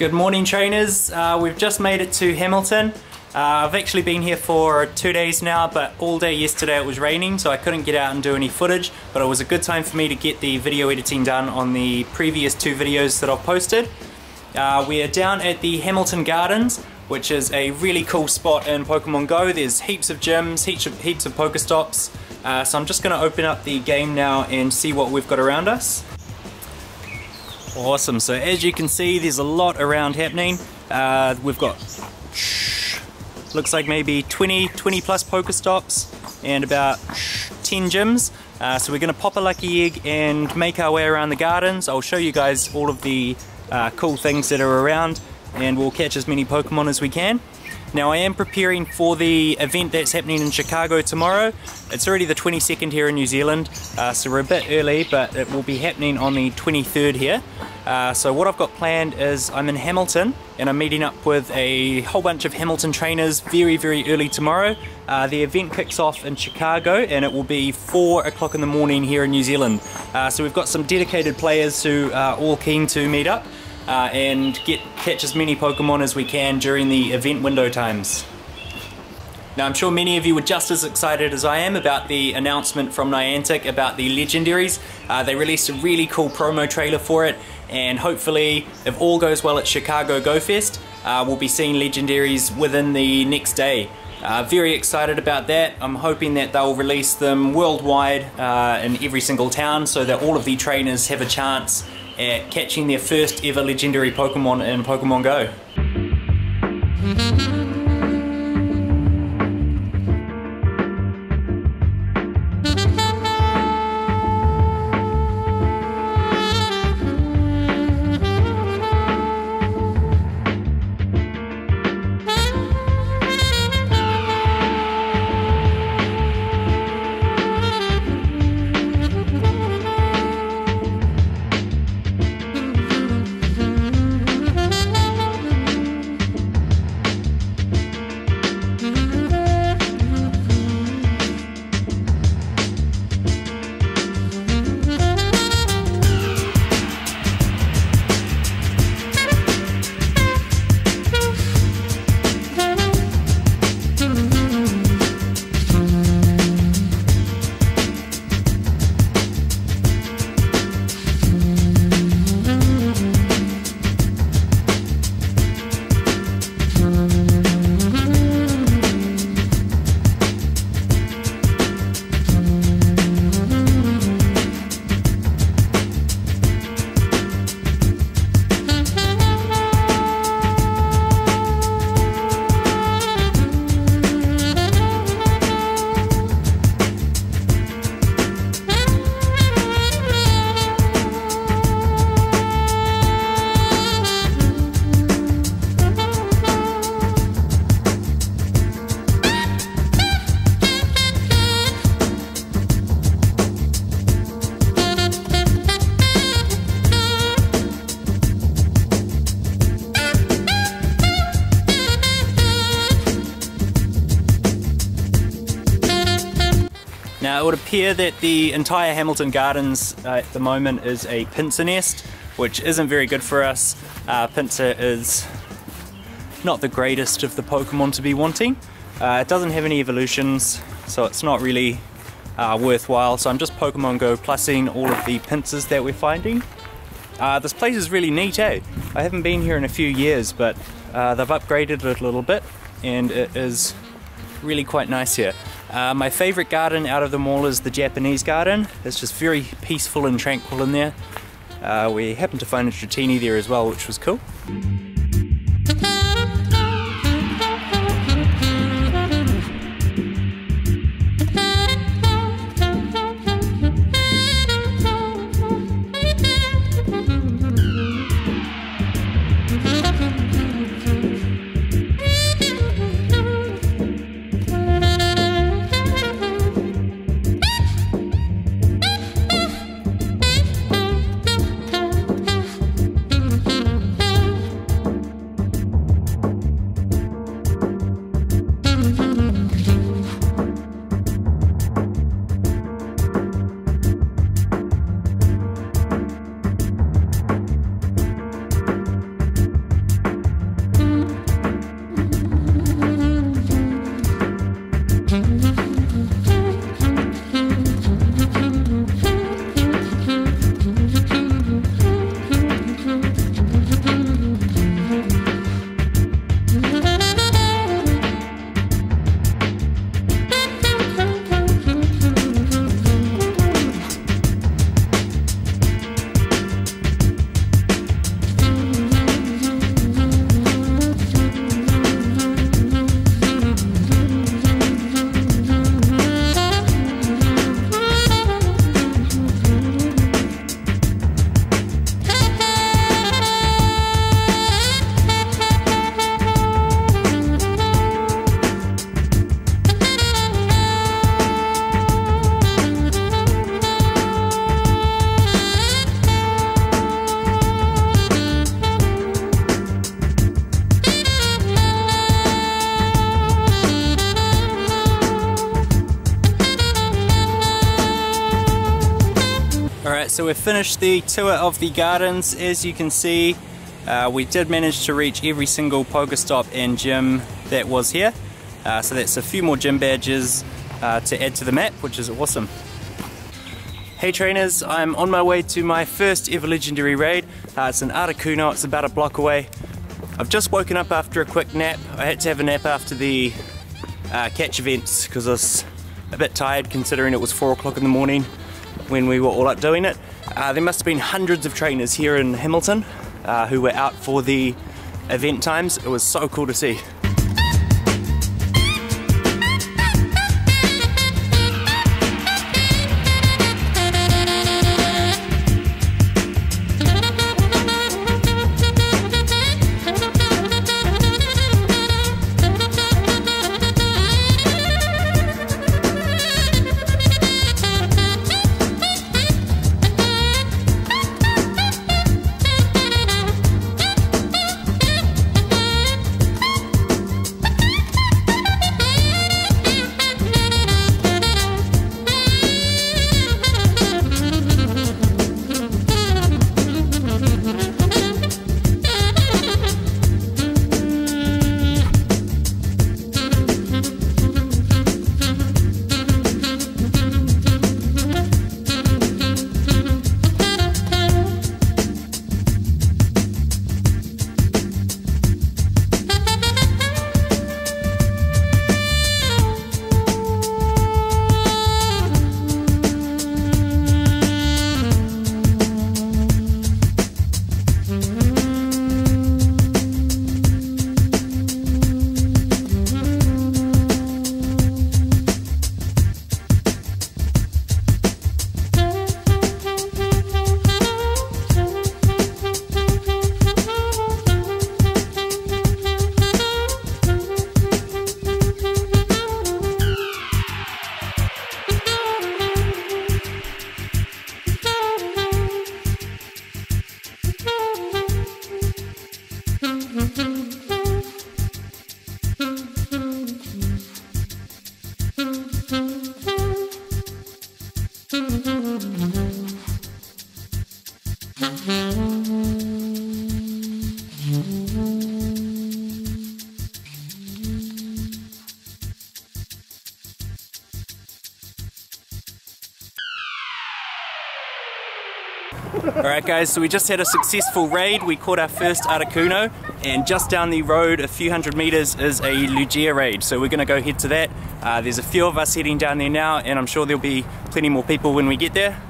Good morning trainers, we've just made it to Hamilton. I've actually been here for 2 days now, but all day yesterday it was raining, so I couldn't get out and do any footage, but it was a good time for me to get the video editing done on the previous 2 videos that I've posted. We are down at the Hamilton Gardens, which is a really cool spot in Pokemon Go. There's heaps of gyms, heaps of Pokestops, so I'm just going to open up the game now and see what we've got around us. Awesome, so as you can see there's a lot around happening. We've got, looks like maybe 20 plus Pokestops and about 10 gyms. So we're going to pop a lucky egg and make our way around the gardens. I'll show you guys all of the cool things that are around, and we'll catch as many Pokemon as we can. Now I am preparing for the event that's happening in Chicago tomorrow. It's already the 22nd here in New Zealand, so we're a bit early, but it will be happening on the 23rd here. So what I've got planned is I'm in Hamilton and I'm meeting up with a whole bunch of Hamilton trainers very early tomorrow. The event kicks off in Chicago and it will be 4 o'clock in the morning here in New Zealand. So we've got some dedicated players who are all keen to meet up and catch as many Pokemon as we can during the event window times. Now I'm sure many of you were just as excited as I am about the announcement from Niantic about the Legendaries. They released a really cool promo trailer for it, and hopefully if all goes well at Chicago Go Fest, we'll be seeing Legendaries within the next day. Very excited about that. I'm hoping that they'll release them worldwide in every single town so that all of the trainers have a chance at catching their first ever legendary Pokemon in Pokemon Go. Now it would appear that the entire Hamilton Gardens at the moment is a pincer nest, which isn't very good for us. Pinsir is not the greatest of the Pokemon to be wanting. It doesn't have any evolutions, so it's not really worthwhile. So I'm just Pokemon Go plussing all of the pincers that we're finding. This place is really neat, eh? I haven't been here in a few years, but they've upgraded it a little bit and it is really quite nice here. My favourite garden out of them all is the Japanese garden. It's just very peaceful and tranquil in there. We happened to find a Dratini there as well, which was cool. so we've finished the tour of the gardens. As you can see, we did manage to reach every single Pokestop and gym that was here. So that's a few more gym badges to add to the map, which is awesome. Hey trainers, I'm on my way to my first ever legendary raid. It's in Articuno, it's about a block away. I've just woken up after a quick nap. I had to have a nap after the catch events because I was a bit tired considering it was 4 o'clock in the morning when we were all up doing it. There must have been hundreds of trainers here in Hamilton who were out for the event times. It was so cool to see. Alright guys, so we just had a successful raid. We caught our first Articuno, and just down the road a few hundred meters is a Lugia raid, so we're going to go head to that. There's a few of us heading down there now, and I'm sure there'll be plenty more people when we get there.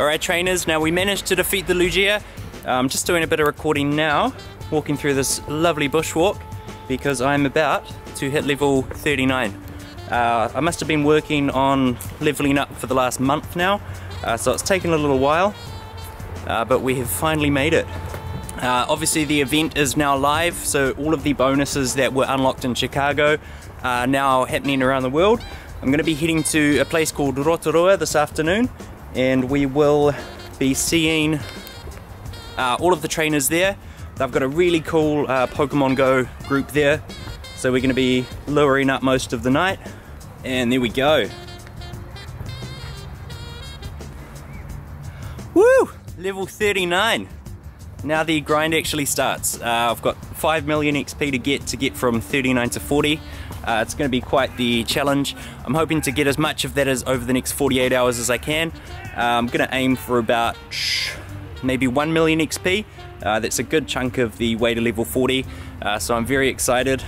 Alright trainers, now we managed to defeat the Lugia. I'm just doing a bit of recording now, walking through this lovely bushwalk because I'm about to hit level 39. I must have been working on leveling up for the last month now, so it's taken a little while, but we have finally made it. Obviously the event is now live, so all of the bonuses that were unlocked in Chicago are now happening around the world. I'm going to be heading to a place called Rotorua this afternoon, and we will be seeing all of the trainers there. They've got a really cool Pokemon Go group there, so we're going to be luring up most of the night, and there we go. Woo! Level 39. Now the grind actually starts. I've got 5 million XP to get from 39 to 40. It's going to be quite the challenge. I'm hoping to get as much of that as over the next 48 hours as I can. I'm going to aim for about maybe 1 million XP. That's a good chunk of the way to level 40, so I'm very excited.